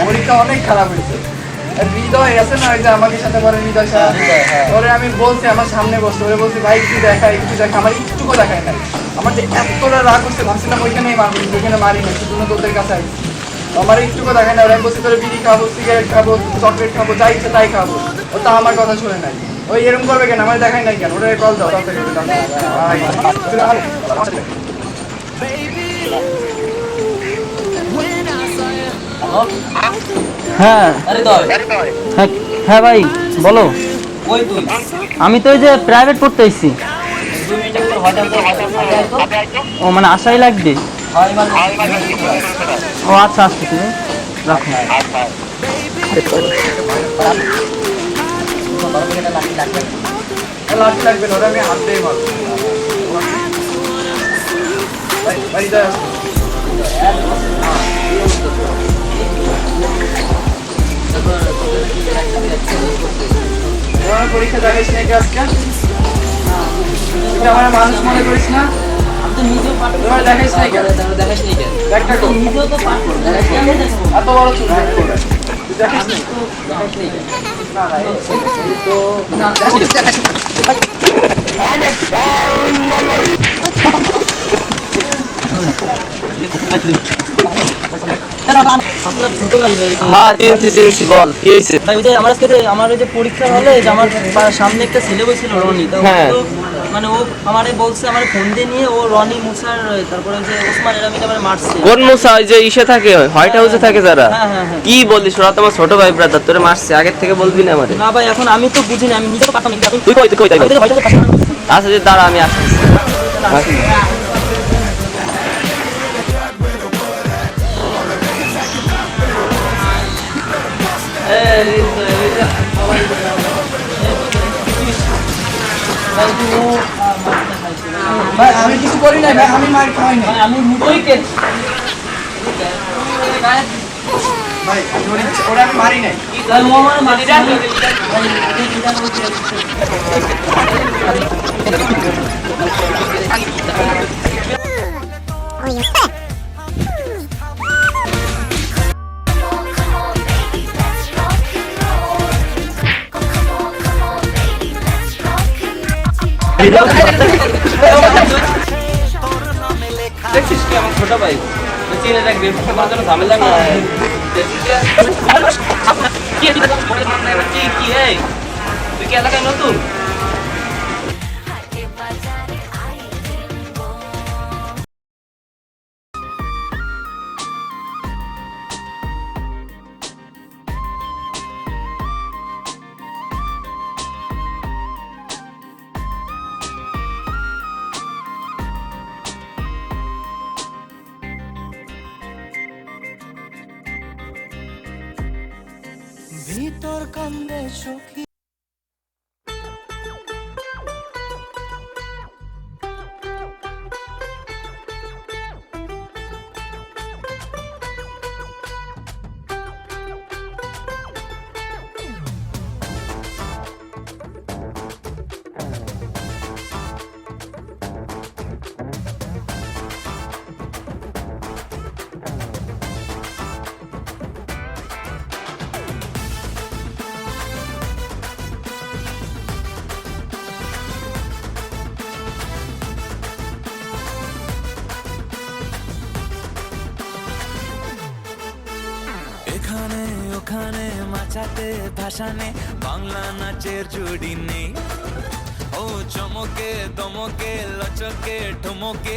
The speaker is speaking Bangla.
পরীক্ষা অনেক খারাপ হয়েছে। হৃদয় আছে না, ওই যে আমাকে সাথে পরে হৃদয় সাথে ওরে আমি বলছি আমার সামনে বসতে, ওরে বলছি ভাই একটু দেখা একটু দেখা, আমার একটুকু দেখায় নাই। আমার যে এতটা রাগ হচ্ছে ভাবছিলাম ওইখানেই মারবো, ওইখানে মারি না, শুধু তোদের কাছে আসছি। আমার একটুকু দেখায় না, ওরা আমি বলছি তোর বিড়ি খাবো, সিগারেট খাবো, চকলেট খাবো, যা ইচ্ছে তাই খাবো। ও তা আমার কথা শুনে নাই। ওই এরকম করবে কেন, আমার দেখায় নাই কেন? ওরা কল দাও হ্যাঁ হ্যাঁ ভাই বলো। আমি তো ওই যে প্রাইভেট পড়তে এসেছি। ও মানে আশাই লাগবে। ও আচ্ছা আসছি, তুমি রাখো। লাঠি লাগবে না, ওরা আমি হাত দিয়ে মারবো। পরীক্ষা দেখিস না আজকে, আমার মানুষ মনে করিস না? দেখিস নাই কেন? এত বড় চুল দেখিস আমার যে পরীক্ষা হলে আমার সামনে একটা ছেলে বসছিল রনি, মানে ও আমারে বলছে, আমার ফোন দিয়ে নিয়ে ও রনি মুসার তারপরে যে ওসমান এরা মিলে আমার মারছে। কোন মুসা? ওই যে ইসে থাকে, হোয়াইট হাউসে থাকে যারা। কি বলিস, ওরা তোমার ছোট ভাই ব্রাদার, তোরে মারছে। আগের থেকে বলবি না আমারে? না ভাই এখন আমি তো বুঝি না, আমি নিজে তো পাঠাম। তুই কই কই আচ্ছা যে দাঁড়া, আমি আসছি। ভাই আমি কিছু করি নাই ভাই, আমি মার খাই না, আমি মুটোই কে ভাই ওরা আমি মারি নাই। দেখছিস কি আমার ছোট ভাই চিনে রাখবি, ঝামেলা না। তুই কি এলাকায় নতুন? ভিতর কান্দে সখী। এখানে ওখানে মাচাতে ভাসানে বাংলা নাচের জুড়ি নেই। ও চমকে দমকে লচকে ঠমকে